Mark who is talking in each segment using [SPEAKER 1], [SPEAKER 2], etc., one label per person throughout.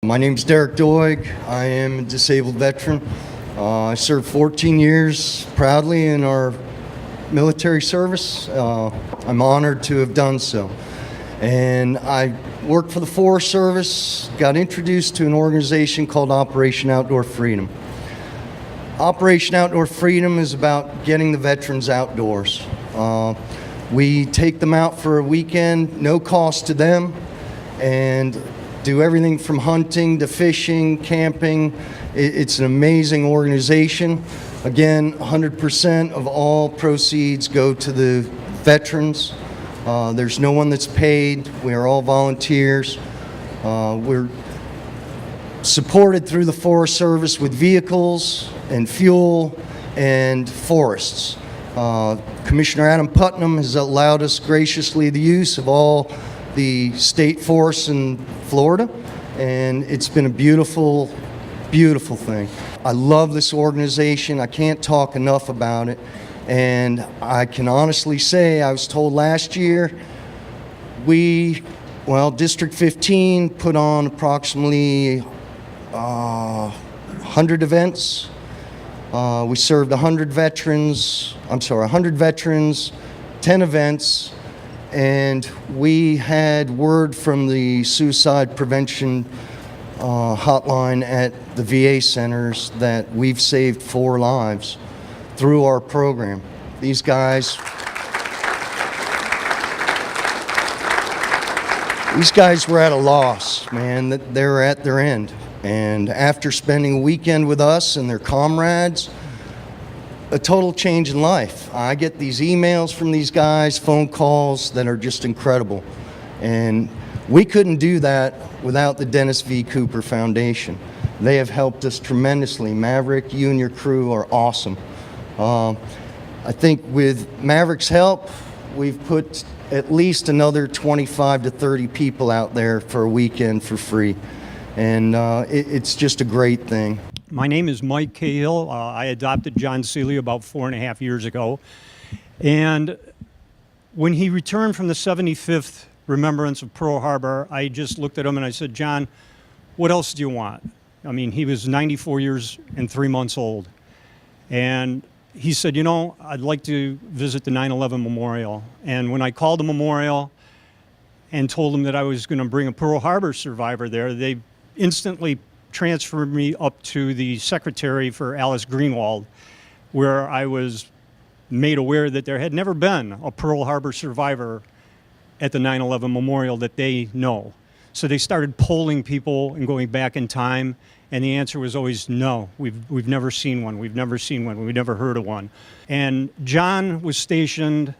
[SPEAKER 1] My name's Derek Doig. I am a disabled veteran. I served 14 years proudly in our military service. I'm honored to have done so. And I worked for the Forest Service, got introduced to an organization called Operation Outdoor Freedom. Operation Outdoor Freedom is about getting the veterans outdoors. We take them out for a weekend, no cost to them, and do everything from hunting to fishing, camping. It's an amazing organization. Again, 100% of all proceeds go to the veterans. There's no one that's paid. We are all volunteers. We're supported through the Forest Service with vehicles and fuel and forests. Commissioner Adam Putnam has allowed us graciously the use of all the state forests in Florida, and it's been a beautiful, beautiful thing. I love this organization. I can't talk enough about it, and I can honestly say I was told last year District 15 put on approximately 100 events. We served 100 veterans, 10 events, and we had word from the suicide prevention hotline at the VA centers that we've saved 4 lives through our program. These guys were at a loss, man. They were at their end. And after spending a weekend with us and their comrades, a total change in life. I get these emails from these guys, phone calls that are just incredible. And we couldn't do that without the Dennis V. Cooper Foundation. They have helped us tremendously. Maverick, you and your crew are awesome. I think with Maverick's help, we've put at least another 25 to 30 people out there for a weekend for free. And it's just a great thing.
[SPEAKER 2] My name is Mike Cahill. I adopted John Seeley about 4.5 years ago. And when he returned from the 75th Remembrance of Pearl Harbor, I just looked at him and I said, John, what else do you want? I mean, he was 94 years and 3 months old. And he said, you know, I'd like to visit the 9/11 Memorial. And when I called the memorial and told them that I was going to bring a Pearl Harbor survivor there, they instantly transferred me up to the secretary for Alice Greenwald, where I was made aware that there had never been a Pearl Harbor survivor at the 9/11 Memorial that they know. So they started polling people and going back in time, and the answer was always no. We've never seen one. We've never seen one. We've never heard of one. And John was stationed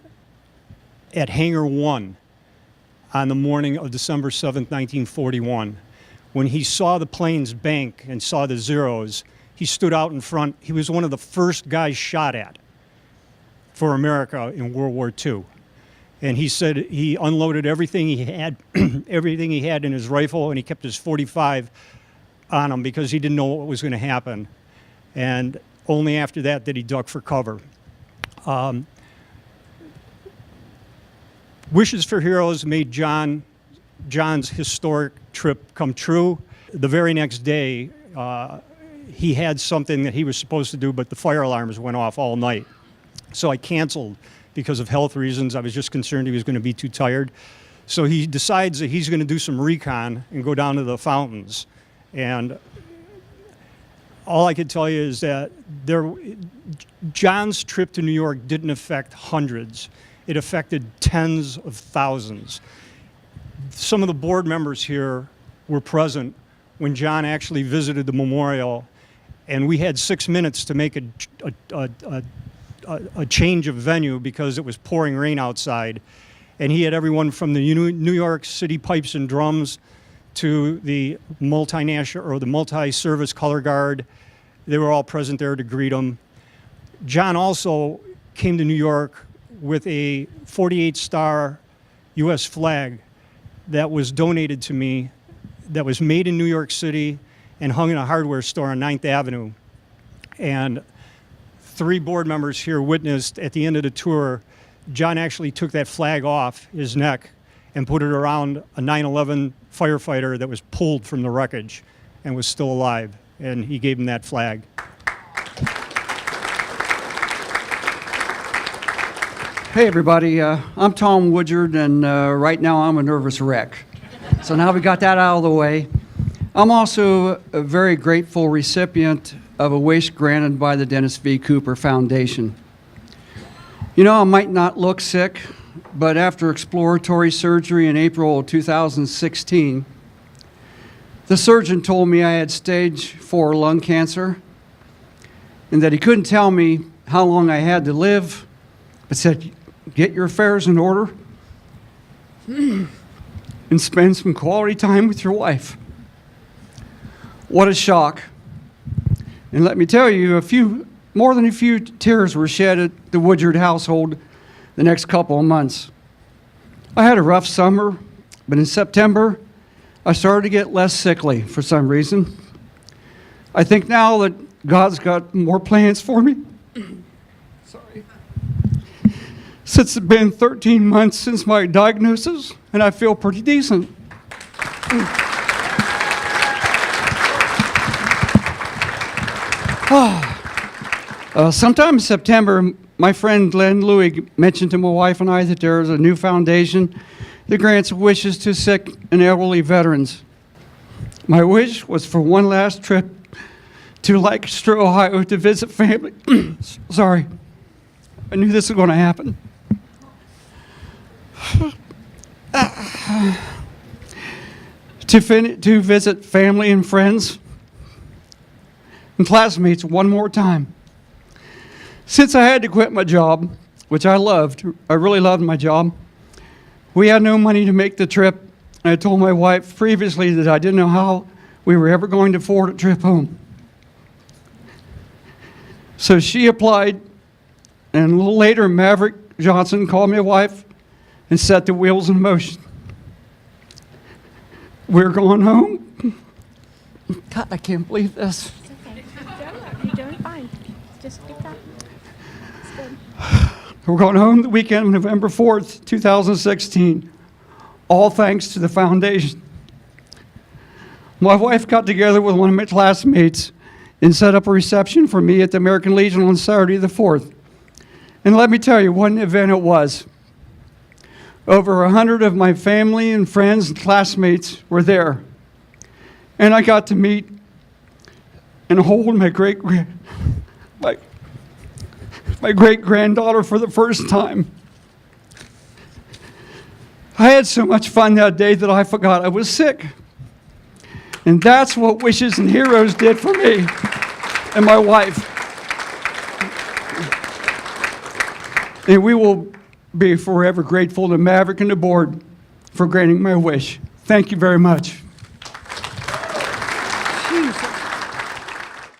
[SPEAKER 2] at Hangar 1 on the morning of December 7th, 1941. When he saw the planes bank and saw the zeros, he stood out in front. He was one of the first guys shot at for America in World War II. And he said he unloaded everything he had, everything he had in his rifle, and he kept his .45 on him because he didn't know what was going to happen. And only after that did he duck for cover. Wishes for Heroes made John's historic trip come true. The very next day, he had something that he was supposed to do, but the fire alarms went off all night. So I canceled because of health reasons. I was just concerned he was going to be too tired. So he decides that he's going to do some recon and go down to the fountains. And all I could tell you is that John's trip to New York didn't affect hundreds. It affected tens of thousands. Some of the board members here were present when John actually visited the memorial, and we had 6 minutes to make a change of venue because it was pouring rain outside. And he had everyone from the New York City Pipes and Drums to the multinational or the multi-service color guard. They were all present there to greet him. John also came to New York with a 48-star U.S. flag that was donated to me, that was made in New York City and hung in a hardware store on 9th Avenue. And 3 board members here witnessed at the end of the tour, John actually took that flag off his neck and put it around a 9/11 firefighter that was pulled from the wreckage and was still alive, and he gave him that flag.
[SPEAKER 3] Hey everybody, I'm Tom Woodyard, and right now I'm a nervous wreck. So now we got that out of the way. I'm also a very grateful recipient of a wish granted by the Dennis V. Cooper Foundation. You know, I might not look sick, but after exploratory surgery in April 2016, the surgeon told me I had stage 4 lung cancer and that he couldn't tell me how long I had to live, but said, get your affairs in order and spend some quality time with your wife. What a shock. And let me tell you, more than a few tears were shed at the Woodyard household the next couple of months. I had a rough summer, but in September, I started to get less sickly for some reason. I think now that God's got more plans for me. Sorry. Since it's been 13 months since my diagnosis, and I feel pretty decent. Sometime in September, my friend Glenn Louie mentioned to my wife and I that there is a new foundation that grants wishes to sick and elderly veterans. My wish was for one last trip to Lancaster, Ohio to visit family. Sorry, I knew this was going to happen. To visit family and friends and classmates one more time. Since I had to quit my job, which I really loved my job, we had no money to make the trip. And I told my wife previously that I didn't know how we were ever going to afford a trip home. So she applied, and a little later, Maverick Johnson called my wife and set the wheels in motion. We're going home. God, I can't believe this.
[SPEAKER 4] You're doing fine. Just keep that. It's good.
[SPEAKER 3] We're going home the weekend of November 4th, 2016. All thanks to the foundation. My wife got together with one of my classmates and set up a reception for me at the American Legion on Saturday the 4th. And let me tell you what an event it was. Over 100 of my family and friends and classmates were there. And I got to meet and hold my great-granddaughter for the first time. I had so much fun that day that I forgot I was sick. And that's what Wishes and Heroes did for me and my wife. And we will be forever grateful to Maverick and the board for granting my wish. Thank you very much.